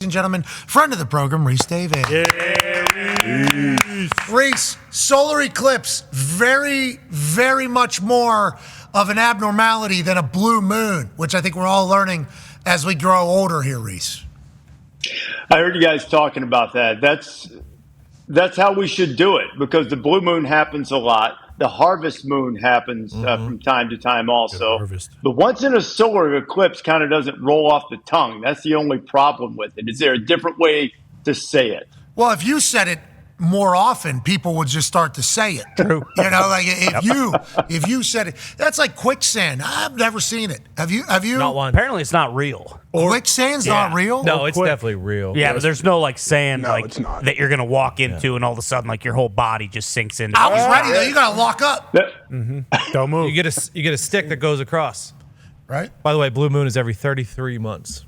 and gentlemen, friend of the program, Rece Davis. Rece, solar eclipse, very, very much more of an abnormality than a blue moon, which I think we're all learning as we grow older here, Rece. I heard you guys talking about that. That's how we should do it, because the blue moon happens a lot. The harvest moon happens from time to time also. But once in a solar eclipse kind of doesn't roll off the tongue. That's the only problem with it. Is there a different way to say it? Well, if you said it more often, people would just start to say it. True. You know, like if you said it, that's like quicksand. I've never seen it. Have you? Not one. Apparently, it's not real. Quicksand's not real? No, it's definitely real. Yeah, but there's no like sand that you're gonna walk into and all of a sudden like your whole body just sinks into. I was ready though. You gotta lock up. Don't move. You get a stick that goes across. Right. By the way, blue moon is every 33 months.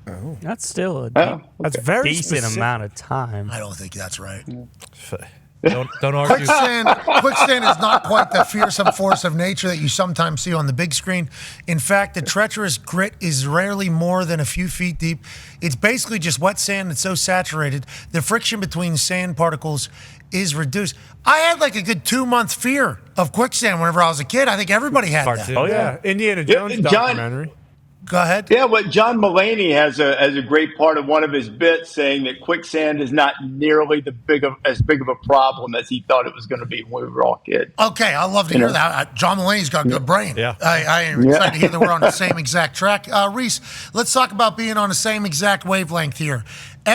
Oh. That's still that's very decent specific amount of time. I don't think that's right. Don't argue. Quicksand is not quite the fearsome force of nature that you sometimes see on the big screen. In fact, the treacherous grit is rarely more than a few feet deep. It's basically just wet sand that's so saturated, the friction between sand particles is reduced. I had like a good 2-month fear of quicksand whenever I was a kid. I think everybody had that. Oh, yeah. Indiana Jones documentary. Go ahead. Yeah, what John Mulaney has a great part of one of his bits saying that quicksand is not nearly as big of a problem as he thought it was going to be when we were all kids. Okay, I love to hear that. John Mulaney's got a good brain. Yeah. I am excited to hear that we're on the same exact track. Rece, let's talk about being on the same exact wavelength here.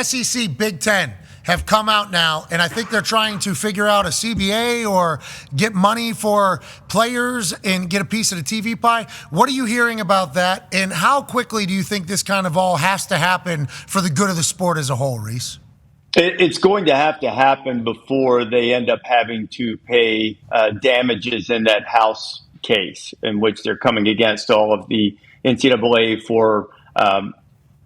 SEC, Big Ten have come out now, and I think they're trying to figure out a CBA or get money for players and get a piece of the TV pie. What are you hearing about that, and how quickly do you think this kind of all has to happen for the good of the sport as a whole, Rece? It's going to have to happen before they end up having to pay damages in that House case in which they're coming against all of the NCAA for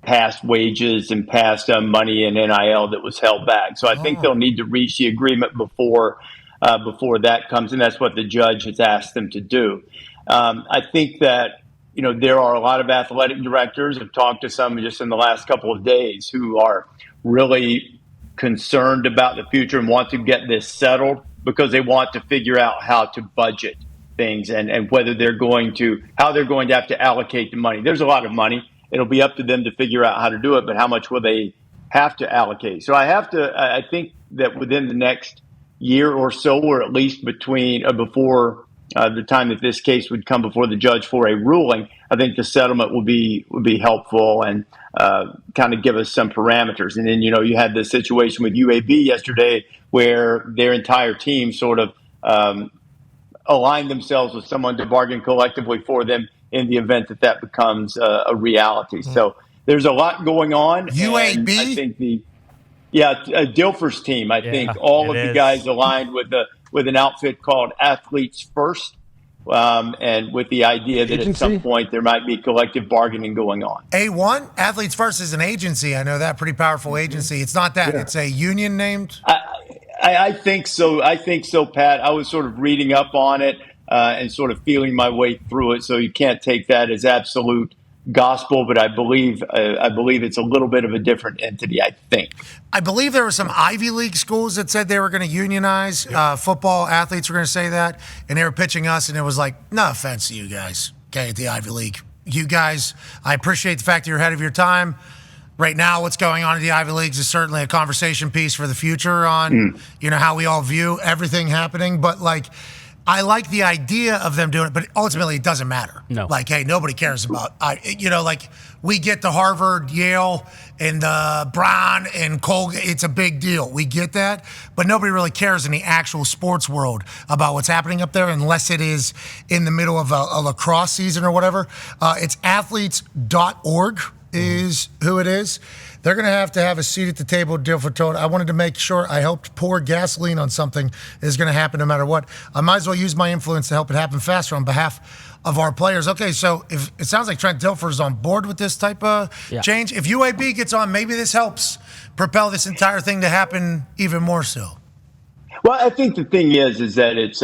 past wages and past money and NIL that was held back. So I think they'll need to reach the agreement before that comes, and that's what the judge has asked them to do. I think that, there are a lot of athletic directors. I've talked to some just in the last couple of days who are really concerned about the future and want to get this settled because they want to figure out how to budget things and whether how they're going to have to allocate the money. There's a lot of money. It'll be up to them to figure out how to do it, but how much will they have to allocate? So I think that within the next year or so, or at least before the time that this case would come before the judge for a ruling, I think the settlement would be helpful and kind of give us some parameters. And then, you had the situation with UAB yesterday where their entire team sort of aligned themselves with someone to bargain collectively for them in the event that becomes a reality. So there's a lot going on. UAB? I think Dilfer's team. I think all of the guys aligned with an outfit called Athletes First, and with the idea that at some point there might be collective bargaining going on. A1? Athletes First is an agency. I know that. Pretty powerful agency. It's not that. Yeah. It's a union named? I think so. I think so, Pat. I was sort of reading up on it. And sort of feeling my way through it, so you can't take that as absolute gospel. But I believe it's a little bit of a different entity. I think. I believe there were some Ivy League schools that said they were going to unionize football. Athletes were going to say that, and they were pitching us, and it was like, no offense to you guys, okay, at the Ivy League. You guys, I appreciate the fact that you're ahead of your time. Right now, what's going on in the Ivy Leagues is certainly a conversation piece for the future on how we all view everything happening, but I like the idea of them doing it, but ultimately it doesn't matter. No. Hey, nobody cares about, we get the Harvard, Yale, and the Brown and Colgate. It's a big deal. We get that, but nobody really cares in the actual sports world about what's happening up there unless it is in the middle of a lacrosse season or whatever. It's athletes.org is who it is. They're going to have a seat at the table, Dilfer told. I wanted to make sure I helped pour gasoline on something that is going to happen no matter what. I might as well use my influence to help it happen faster on behalf of our players. Okay, so if it sounds like Trent Dilfer is on board with this type of change. If UAB gets on, maybe this helps propel this entire thing to happen even more so. Well, I think the thing is that it's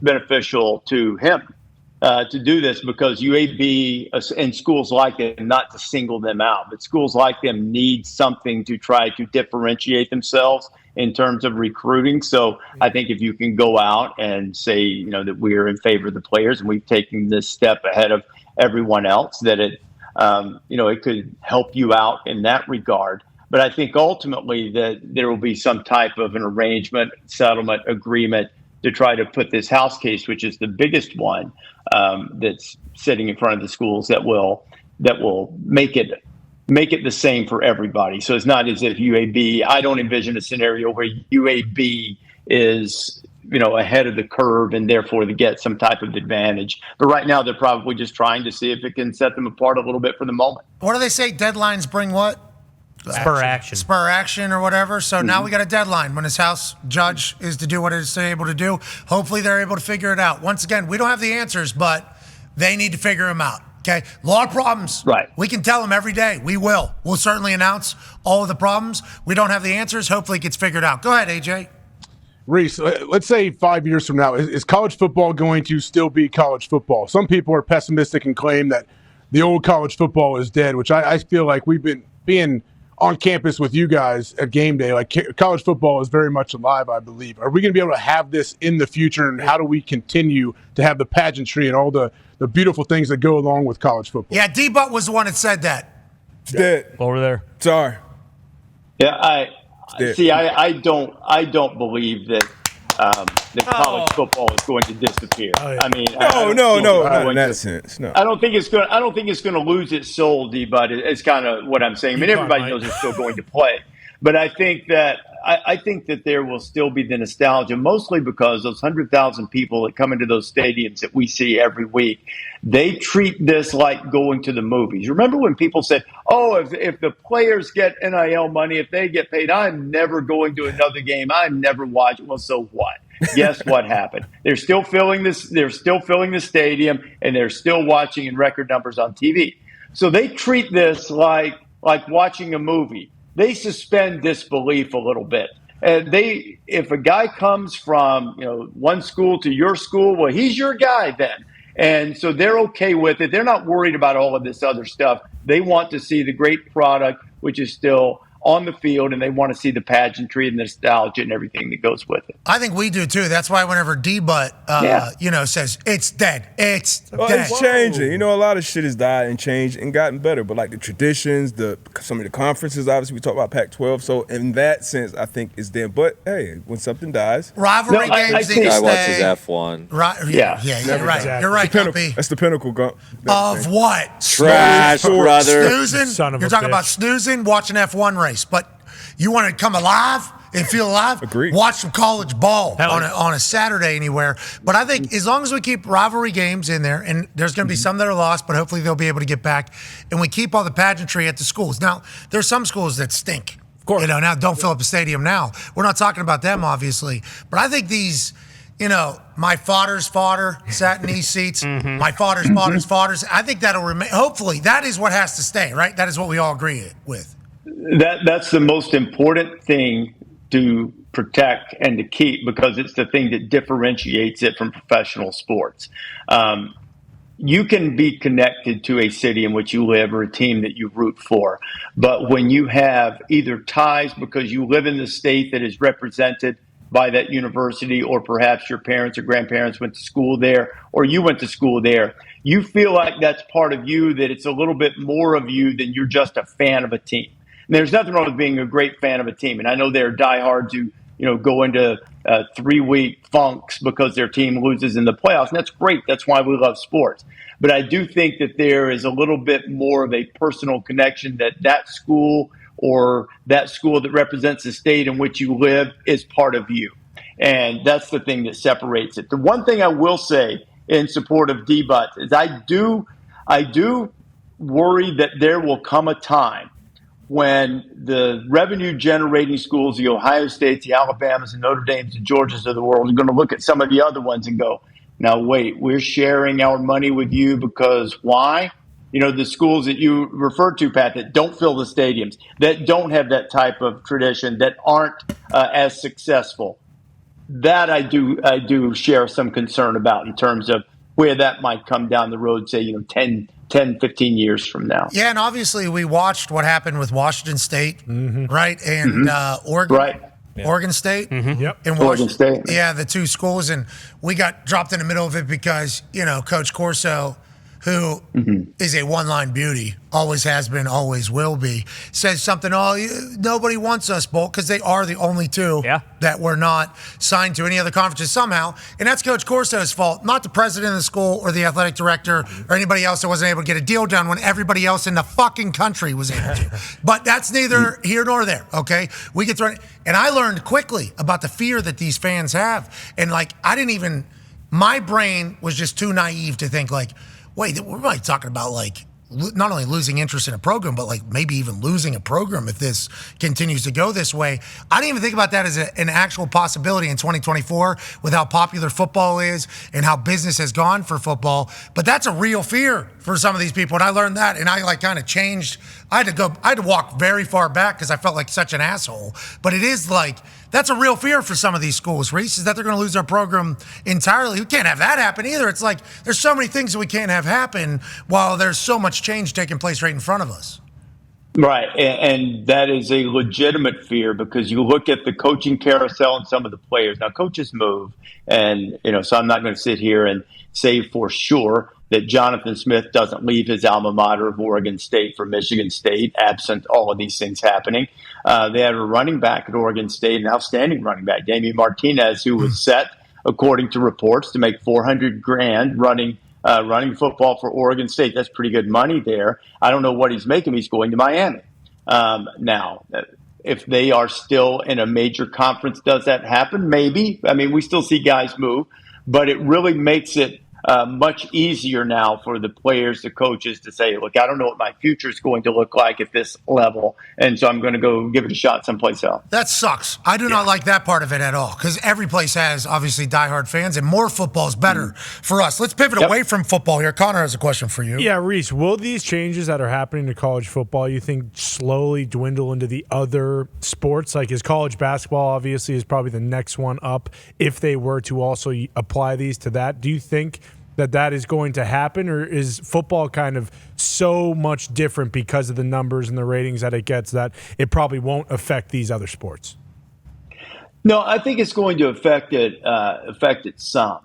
beneficial to him to do this, because UAB and schools like it, not to single them out, but schools like them need something to try to differentiate themselves in terms of recruiting. So I think if you can go out and say, that we are in favor of the players and we've taken this step ahead of everyone else, that it could help you out in that regard. But I think ultimately that there will be some type of an arrangement, settlement, agreement to try to put this house case, which is the biggest one that's sitting in front of the schools, that will make it the same for everybody. So it's not as if UAB. I don't envision a scenario where UAB is ahead of the curve and therefore they get some type of advantage. But right now they're probably just trying to see if it can set them apart a little bit for the moment. What do they say? Deadlines bring what? Spur action. Spur action or whatever. So now we got a deadline when this House judge is to do what it's able to do. Hopefully they're able to figure it out. Once again, we don't have the answers, but they need to figure them out. Okay? A lot of problems. Right. We can tell them every day. We will. We'll certainly announce all of the problems. We don't have the answers. Hopefully it gets figured out. Go ahead, AJ. Rece, let's say 5 years from now, is college football going to still be college football? Some people are pessimistic and claim that the old college football is dead, which I feel like we've been being on campus with you guys at game day. Like, college football is very much alive, I believe. Are we going to be able to have this in the future, and how do we continue to have the pageantry and all the beautiful things that go along with college football? Yeah, D-Butt was the one that said that. It's dead. Over there. Sorry. Yeah, I don't believe that college football is going to disappear. Oh, yeah. I mean, no, not in that sense. No, I don't think it's going to lose its soul, D-Bud. It's kind of what I'm saying. I mean, everybody knows it's still going to play, but I think that there will still be the nostalgia, mostly because those 100,000 people that come into those stadiums that we see every week, they treat this like going to the movies. Remember when people said, "Oh, if the players get NIL money, if they get paid, I'm never going to another game. I'm never watching." Well, so what? Guess what happened? They're still filling this. They're still filling the stadium, and they're still watching in record numbers on TV. So they treat this like watching a movie. They suspend disbelief a little bit. And if a guy comes from one school to your school, well, he's your guy then. And so they're okay with it. They're not worried about all of this other stuff. They want to see the great product, which is still on the field, and they want to see the pageantry and the nostalgia and everything that goes with it. I think we do too. That's why whenever D-Butt, says it's dead, it's dead. It's changing. A lot of shit has died and changed and gotten better. But like the traditions, some of the conferences, obviously we talk about Pac-12. So in that sense, I think it's dead. But hey, when something dies, rivalry games. I think I watches F1. Right? Yeah, you're right. Exactly. You're right, Gumpy. That's the pinnacle, Gump. Of what? Trash, brother. Snoozing. You're talking about snoozing, watching F1 race. But you want to come alive and feel alive? Agreed. Watch some college ball on a Saturday anywhere. But I think as long as we keep rivalry games in there, and there's going to be some that are lost, but hopefully they'll be able to get back, and we keep all the pageantry at the schools. Now, there's some schools that stink. Of course. Now don't fill up a stadium now. We're not talking about them, obviously. But I think these, my father's fodder sat in these seats. My father's fathers. I think that'll remain. Hopefully, that is what has to stay, right? That is what we all agree with. That's the most important thing to protect and to keep, because it's the thing that differentiates it from professional sports. You can be connected to a city in which you live or a team that you root for, but when you have either ties because you live in the state that is represented by that university, or perhaps your parents or grandparents went to school there, or you went to school there, you feel like that's part of you, that it's a little bit more of you than you're just a fan of a team. And there's nothing wrong with being a great fan of a team. And I know there are diehards who, go into 3-week funks because their team loses in the playoffs. And that's great. That's why we love sports. But I do think that there is a little bit more of a personal connection, that school or that school that represents the state in which you live is part of you. And that's the thing that separates it. The one thing I will say in support of D-Butt is I do worry that there will come a time when the revenue-generating schools, the Ohio States, the Alabamas, the Notre Dames, the Georgias of the world, are going to look at some of the other ones and go, now, wait, we're sharing our money with you because why? The schools that you referred to, Pat, that don't fill the stadiums, that don't have that type of tradition, that aren't as successful. That I do share some concern about in terms of where that might come down the road, say, 10, 15 years from now. Yeah, and obviously we watched what happened with Washington State, right? And Oregon. Right. Yeah. Oregon State. Yep. And Oregon State. Yeah, the two schools. And we got dropped in the middle of it because, Coach Corso, who is a one-line beauty, always has been, always will be, says something, nobody wants us, Bolt, because they are the only two that were not signed to any other conferences somehow. And that's Coach Corso's fault, not the president of the school or the athletic director or anybody else that wasn't able to get a deal done when everybody else in the fucking country was able to. But that's neither here nor there, okay? We get thrown. And I learned quickly about the fear that these fans have. And, my brain was just too naive to think, wait, we're really talking about not only losing interest in a program, but maybe even losing a program if this continues to go this way. I didn't even think about that as an actual possibility in 2024 with how popular football is and how business has gone for football. But that's a real fear for some of these people. And I learned that, and I kind of changed. I had to walk very far back because I felt like such an asshole. But it is that's a real fear for some of these schools, Rece, is that they're going to lose their program entirely. We can't have that happen either. It's there's so many things that we can't have happen while there's so much change taking place right in front of us. Right, and that is a legitimate fear because you look at the coaching carousel and some of the players. Now, coaches move, and so I'm not going to sit here and say for sure that Jonathan Smith doesn't leave his alma mater of Oregon State for Michigan State, absent all of these things happening. They had a running back at Oregon State, an outstanding running back, Damian Martinez, who was set, according to reports, to make $400,000 running football for Oregon State. That's pretty good money there. I don't know what he's making. He's going to Miami. Now, if they are still in a major conference, does that happen? Maybe. I mean, we still see guys move, but it really makes it much easier now for the players, the coaches to say, look, I don't know what my future is going to look like at this level, and so I'm going to go give it a shot someplace else. That sucks. I do not like that part of it at all because every place has, obviously, diehard fans, and more football is better for us. Let's pivot away from football here. Connor has a question for you. Yeah, Rece, will these changes that are happening to college football, you think, slowly dwindle into the other sports? Is college basketball, obviously, is probably the next one up if they were to also apply these to that. Do you think that is going to happen, or is football kind of so much different because of the numbers and the ratings that it gets that it probably won't affect these other sports? No, I think it's going to affect it some.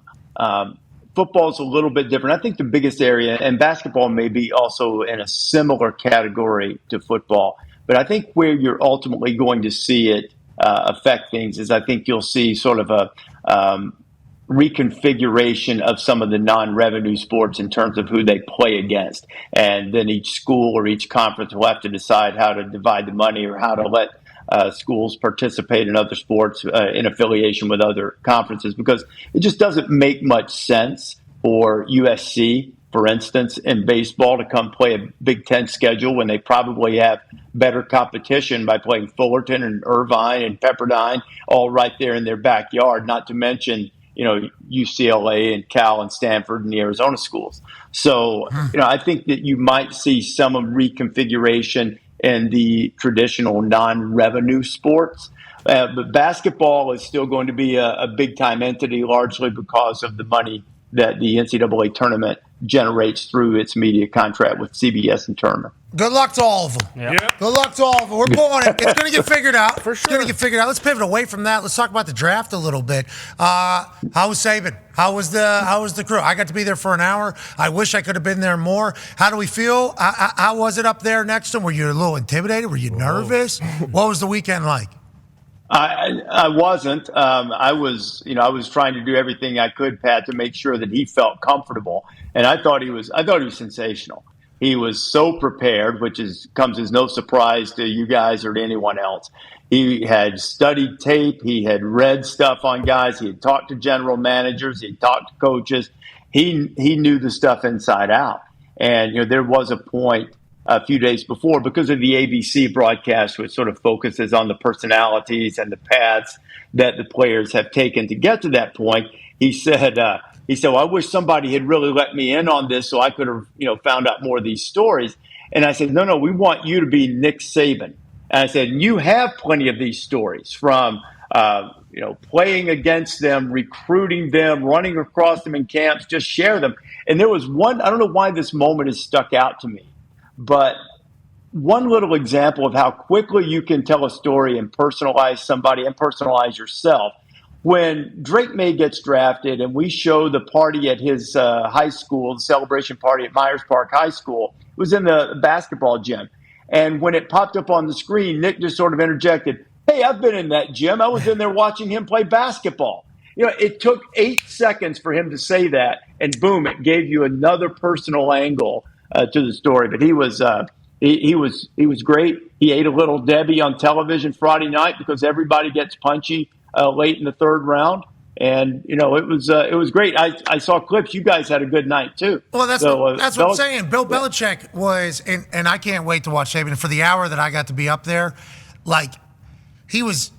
Football is a little bit different. I think the biggest area, and basketball may be also in a similar category to football, but I think where you're ultimately going to see it affect things is I think you'll see sort of a reconfiguration of some of the non-revenue sports in terms of who they play against. And then each school or each conference will have to decide how to divide the money or how to let schools participate in other sports in affiliation with other conferences, because it just doesn't make much sense for USC, for instance, in baseball to come play a Big Ten schedule when they probably have better competition by playing Fullerton and Irvine and Pepperdine all right there in their backyard, not to mention UCLA and Cal and Stanford and the Arizona schools. So, I think that you might see some reconfiguration in the traditional non-revenue sports. But basketball is still going to be a big-time entity, largely because of the money that the NCAA tournament generates through its media contract with CBS and Turner. Good luck to all of them. Yep. Good luck to all of them. We're pulling it. It's going to get figured out. For sure. It's going to get figured out. Let's pivot away from that. Let's talk about the draft a little bit. How was Saban? How was the crew? I got to be there for an hour. I wish I could have been there more. How do we feel? How was it up there next to him? Were you a little intimidated? Were you nervous? What was the weekend like? I wasn't. I was trying to do everything I could, Pat, to make sure that he felt comfortable. And I thought he was sensational. He was so prepared, which comes as no surprise to you guys or to anyone else. He had studied tape. He had read stuff on guys. He had talked to general managers. He had talked to coaches. He knew the stuff inside out. And there was a point a few days before, because of the ABC broadcast, which sort of focuses on the personalities and the paths that the players have taken to get to that point. He said, well, I wish somebody had really let me in on this so I could have, found out more of these stories. And I said, no, we want you to be Nick Saban. And I said, you have plenty of these stories from, playing against them, recruiting them, running across them in camps, just share them. And there was one, I don't know why this moment has stuck out to me, but one little example of how quickly you can tell a story and personalize somebody and personalize yourself. When Drake May gets drafted and we show the party at his high school, the celebration party at Myers Park High School, it was in the basketball gym. And when it popped up on the screen, Nick just sort of interjected, "Hey, I've been in that gym. I was in there watching him play basketball." It took 8 seconds for him to say that, and boom, it gave you another personal angle to the story. But he was great. He ate a little Debbie on television Friday night because everybody gets punchy late in the third round. And it was great. I saw clips. You guys had a good night too. Well, that's what I'm saying. Bill Belichick was, and I can't wait to watch Saban. For the hour that I got to be up there, like he was.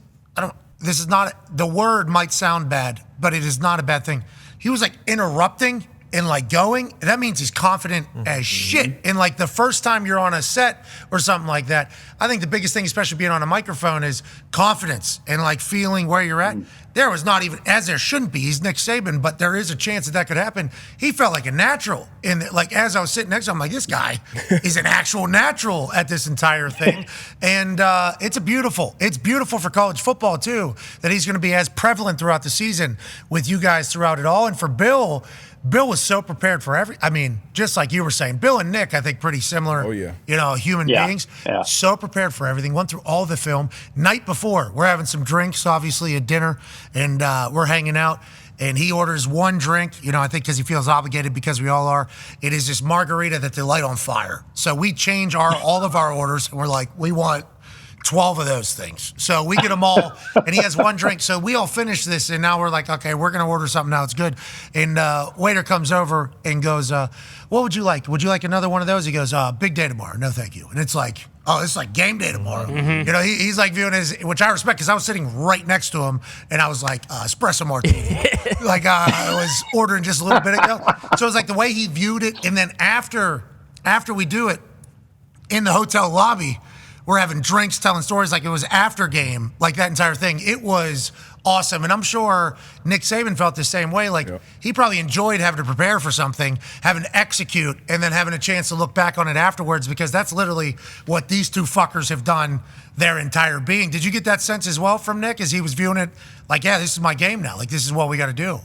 This is not the word might sound bad, but it is not a bad thing. He was like interrupting and like going. That means he's confident as shit. And like the first time you're on a set or something like that, I think the biggest thing, especially being on a microphone, is confidence and like feeling where you're at. There was not even, as there shouldn't be, he's Nick Saban, but there is a chance that could happen. He felt like a natural. And like as I was sitting next to him, I'm like, this guy is an actual natural at this entire thing. And it's beautiful for college football too, that he's going to be as prevalent throughout the season with you guys throughout it all. And for Bill was so prepared for just like you were saying, Bill and Nick, I think pretty similar, human beings. Yeah. So prepared for everything, went through all the film. Night before, we're having some drinks, obviously, at dinner, and we're hanging out. And he orders one drink, I think because he feels obligated, because we all are. It is this margarita that they light on fire. So we change all of our orders, and we're like, we want 12 of those things. So we get them all, and he has one drink. So we all finish this, and now we're like, okay, we're going to order something now. It's good. And waiter comes over and goes, what would you like? Would you like another one of those? He goes, big day tomorrow. No, thank you. And it's like, oh, it's like game day tomorrow. Mm-hmm. He's like viewing his, which I respect, because I was sitting right next to him, and I was like, espresso martini. Like I was ordering just a little bit ago. So it was like the way he viewed it. And then after we do it in the hotel lobby, we're having drinks, telling stories like it was after game, like that entire thing. It was awesome. And I'm sure Nick Saban felt the same way. Like he probably enjoyed having to prepare for something, having to execute, and then having a chance to look back on it afterwards, because that's literally what these two fuckers have done their entire being. Did you get that sense as well from Nick as he was viewing it like, yeah, this is my game now. Like this is what we got to do.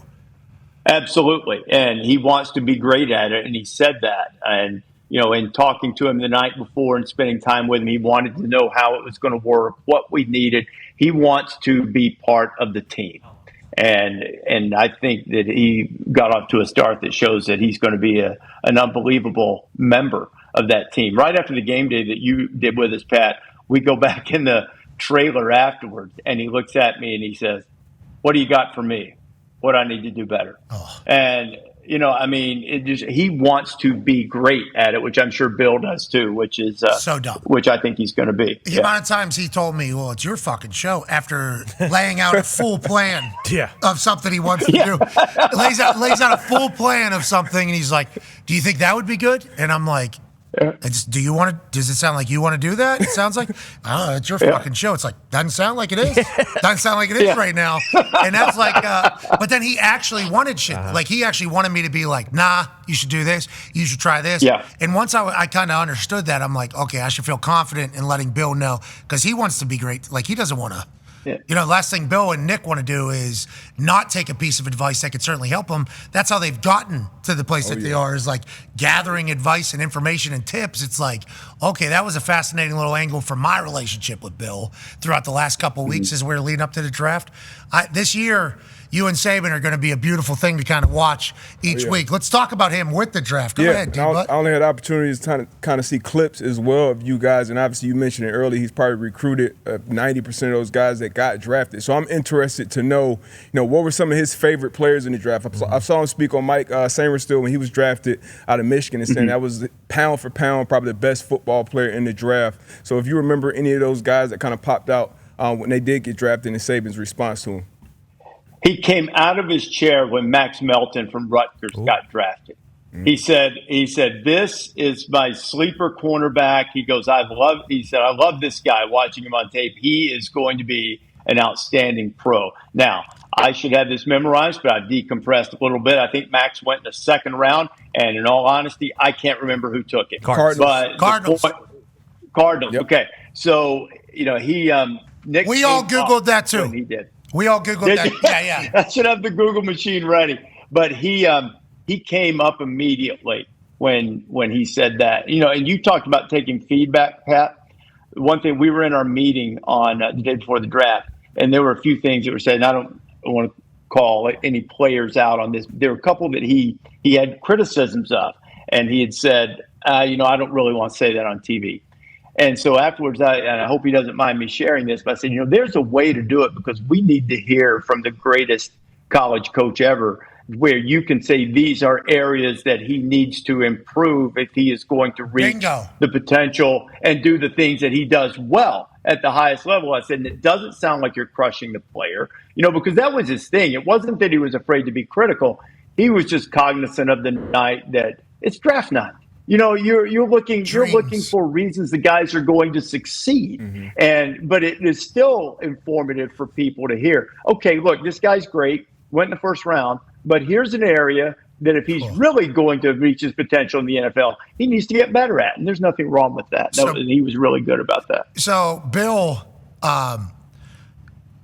Absolutely. And he wants to be great at it. And he said that. And in talking to him the night before and spending time with him, he wanted to know how it was going to work, what we needed. He wants to be part of the team. And I think that he got off to a start that shows that he's going to be an unbelievable member of that team. Right after the game day that you did with us, Pat, we go back in the trailer afterwards, and he looks at me and he says, "What do you got for me? What do I need to do better?" And he wants to be great at it, which I'm sure Bill does too, which is so dumb. Which I think he's going to be. The amount of times he told me, well, it's your fucking show, after laying out a full plan of something he wants to do. Lays out a full plan of something, and he's like, do you think that would be good? And I'm like, does it sound like you want to do that? It sounds like, oh, it's your fucking show. It's like, doesn't sound like it is. Doesn't sound like it is right now. And that's like, but then he actually wanted shit. Like he actually wanted me to be like, nah, you should do this. You should try this. Yeah. And once I kind of understood that, I'm like, okay, I should feel confident in letting Bill know, because he wants to be great. Like he doesn't want to. Last thing Bill and Nick want to do is not take a piece of advice that could certainly help them. That's how they've gotten to the place that they are, is like gathering advice and information and tips. It's like, okay, that was a fascinating little angle from my relationship with Bill throughout the last couple of weeks as we were leading up to the draft. This year, you and Saban are going to be a beautiful thing to kind of watch each week. Let's talk about him with the draft. Go ahead, I only had opportunities to kind of see clips as well of you guys, and obviously you mentioned it earlier. He's probably recruited 90% of those guys that got drafted. So I'm interested to know, what were some of his favorite players in the draft? I saw him speak on Mike Sainristil when he was drafted out of Michigan, and saying that was pound for pound probably the best football player in the draft. So if you remember any of those guys that kind of popped out when they did get drafted, and Saban's response to him. He came out of his chair when Max Melton from Rutgers got drafted. He said, this is my sleeper cornerback. He goes, I love this guy, watching him on tape. He is going to be an outstanding pro. Now, I should have this memorized, but I've decompressed a little bit. I think Max went in the second round, and in all honesty, I can't remember who took it. Cardinals. But Cardinals. Cardinals. Yep. Okay, so he Nick. We all Googled that too. He did. We all Googled that. Yeah. I should have the Google machine ready. But he came up immediately when he said that. And you talked about taking feedback, Pat. One thing, we were in our meeting on the day before the draft, and there were a few things that were said. And I don't want to call any players out on this. There were a couple that he had criticisms of, and he had said, I don't really want to say that on TV. And so afterwards, I hope he doesn't mind me sharing this, but I said, there's a way to do it because we need to hear from the greatest college coach ever, where you can say these are areas that he needs to improve if he is going to reach the potential and do the things that he does well at the highest level. I said, and it doesn't sound like you're crushing the player, because that was his thing. It wasn't that he was afraid to be critical. He was just cognizant of the night that it's draft night. You're looking for reasons the guys are going to succeed. But it is still informative for people to hear, okay, look, this guy's great, went in the first round, but here's an area that if he's really going to reach his potential in the NFL, he needs to get better at. And there's nothing wrong with that. He was really good about that. So Bill,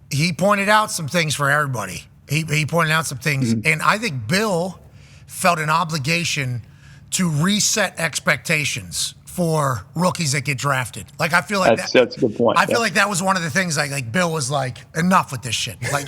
he pointed out some things for everybody. He pointed out some things. And I think Bill felt an obligation to reset expectations for rookies that get drafted. Like, I feel like that's a good point. I feel like that was one of the things like Bill was like, enough with this shit. Like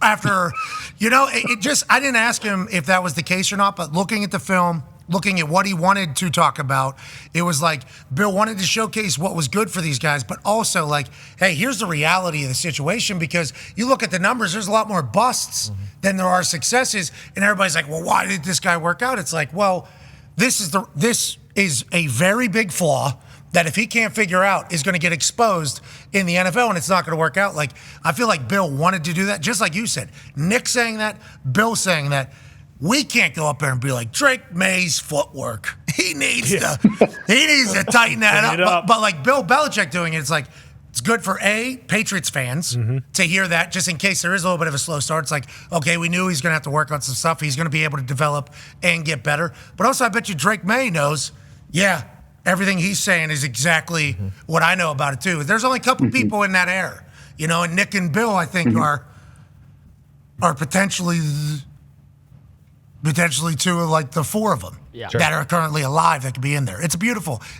after, I didn't ask him if that was the case or not, but looking at the film, looking at what he wanted to talk about, it was like Bill wanted to showcase what was good for these guys, but also like, hey, here's the reality of the situation, because you look at the numbers, there's a lot more busts than there are successes, and everybody's like, well, why did this guy work out? It's like, well, this is a very big flaw that if he can't figure out is going to get exposed in the NFL, and it's not going to work out. Like, I feel like Bill wanted to do that, just like you said. Nick saying that, Bill saying that. We can't go up there and be like, Drake May's footwork. He needs to tighten that up. But like Bill Belichick doing it, it's like, it's good for Patriots fans to hear that, just in case there is a little bit of a slow start. It's like, okay, we knew he's going to have to work on some stuff. He's going to be able to develop and get better. But also, I bet you Drake May knows, everything he's saying is exactly what I know about it too. There's only a couple people in that air, and Nick and Bill, I think, are potentially two of like the four of them that are currently alive that could be in there. It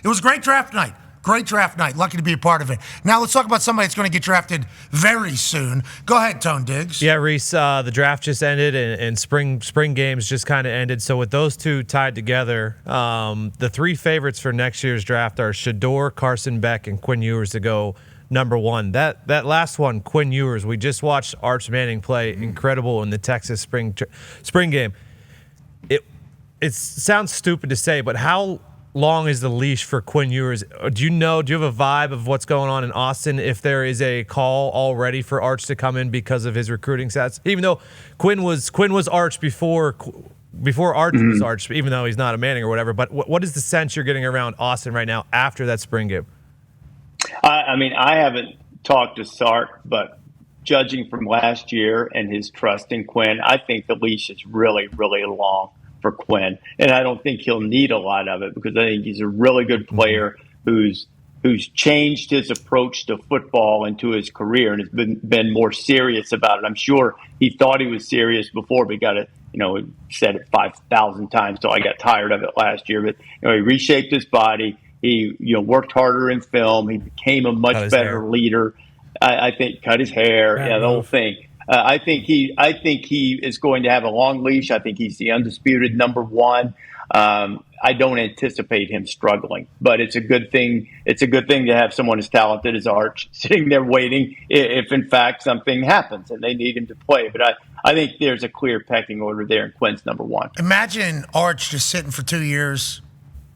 was a great draft night. Great draft night. Lucky to be a part of it. Now let's talk about somebody that's going to get drafted very soon. Go ahead, Tone Diggs. Yeah, Reese, the draft just ended and spring games just kind of ended. So with those two tied together, the three favorites for next year's draft are Shador, Carson Beck, and Quinn Ewers to go number one. That last one, Quinn Ewers, we just watched Arch Manning play incredible in the Texas spring game. It sounds stupid to say, but how long is the leash for Quinn Ewers? Do you have a vibe of what's going on in Austin, if there is a call already for Arch to come in because of his recruiting stats? Even though Quinn was Arch before Arch was Arch, even though he's not a Manning or whatever. But what is the sense you're getting around Austin right now after that spring game? I mean, I haven't talked to Sark, but judging from last year and his trust in Quinn, I think the leash is really, really long for Quinn, and I don't think he'll need a lot of it, because I think he's a really good player who's changed his approach to football and to his career, and has been more serious about it. I'm sure he thought he was serious before, but he got it. He said it 5,000 times, so I got tired of it last year. But he reshaped his body. He worked harder in film. He became a much better leader. I think cut his hair, the whole thing. I think he is going to have a long leash. I think he's the undisputed number one. I don't anticipate him struggling, but it's a good thing. It's a good thing to have someone as talented as Arch sitting there waiting if in fact something happens and they need him to play. But I think there's a clear pecking order there, and Quinn's number one. Imagine Arch just sitting for 2 years,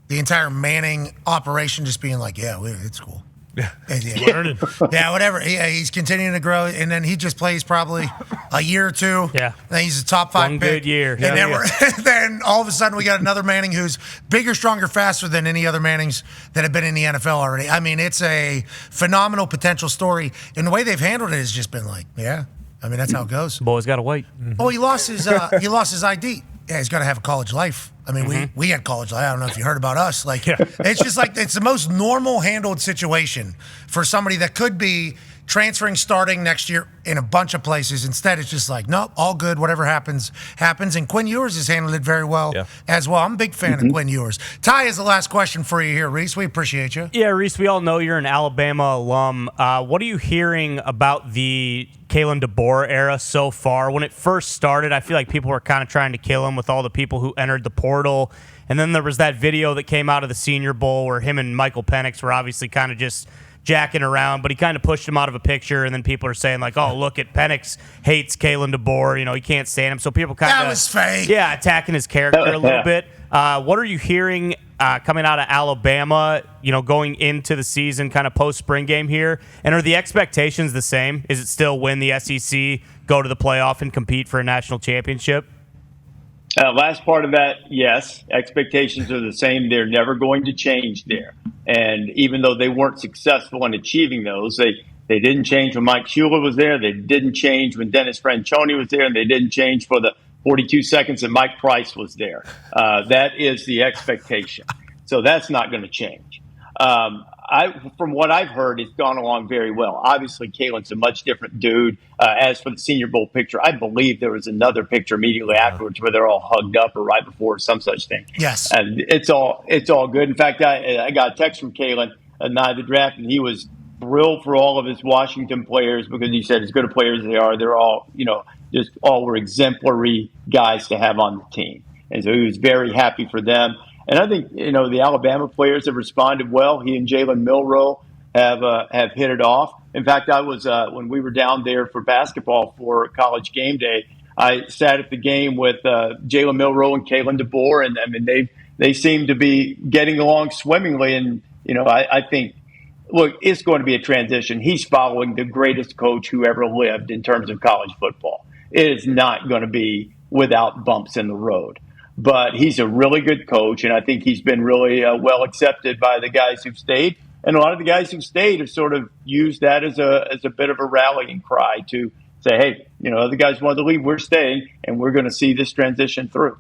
the entire Manning operation just being like, it's cool. Learning. Yeah, whatever. He's continuing to grow, and then he just plays probably a year or two. Yeah. Then he's a top 5 One pick. good year. And then all of a sudden we got another Manning who's bigger, stronger, faster than any other Mannings that have been in the NFL already. I mean, it's a phenomenal potential story, and the way they've handled it has just been like, yeah. I mean, that's how it goes. Boy's got to wait. Oh, he lost his ID. Yeah, he's got to have a college life. I mean, we had college life. I don't know if you heard about us. Like, it's just like it's the most normal handled situation for somebody that could be transferring starting next year in a bunch of places. Instead, it's just like, nope, all good. Whatever happens, happens. And Quinn Ewers has handled it very well as well. I'm a big fan of Quinn Ewers. Ty is the last question for you here, Rece. We appreciate you. Yeah, Rece, we all know you're an Alabama alum. What are you hearing about the Kalen DeBoer era so far? When it first started, I feel like people were kind of trying to kill him with all the people who entered the portal. And then there was that video that came out of the Senior Bowl where him and Michael Penix were obviously kind of just jacking around, but he kind of pushed him out of a picture, and then people are saying like, "Oh, look at Penix hates Kalen DeBoer. You know, he can't stand him." So people kind of that was fake. Yeah, attacking his character a little bit. What are you hearing coming out of Alabama? You know, going into the season, kind of post spring game here, and are the expectations the same? Is it still win the SEC, go to the playoff, and compete for a national championship? Last part of that, yes. Expectations are the same. They're never going to change there. And even though they weren't successful in achieving those, they didn't change when Mike Schuler was there. They didn't change when Dennis Franchione was there. And they didn't change for the 42 seconds that Mike Price was there. That is the expectation. So that's not going to change. From what I've heard, it's gone along very well. Obviously, Kalen's a much different dude. As for the Senior Bowl picture, I believe there was another picture immediately afterwards where they're all hugged up or right before or some such thing. Yes. And it's all good. In fact, I got a text from Kalen at night of the draft, and he was thrilled for all of his Washington players because he said as good a players as they are, they're all, just all were exemplary guys to have on the team. And so he was very happy for them. And I think, the Alabama players have responded well. He and Jalen Milroe have hit it off. In fact, I was when we were down there for basketball for College Game Day, I sat at the game with Jalen Milroe and Kalen DeBoer, and I mean they seem to be getting along swimmingly. And I think, look, it's going to be a transition. He's following the greatest coach who ever lived in terms of college football. It is not going to be without bumps in the road. But he's a really good coach, and I think he's been really well accepted by the guys who've stayed. And a lot of the guys who've stayed have sort of used that as a bit of a rallying cry to say, hey, other guys want to leave, we're staying, and we're going to see this transition through.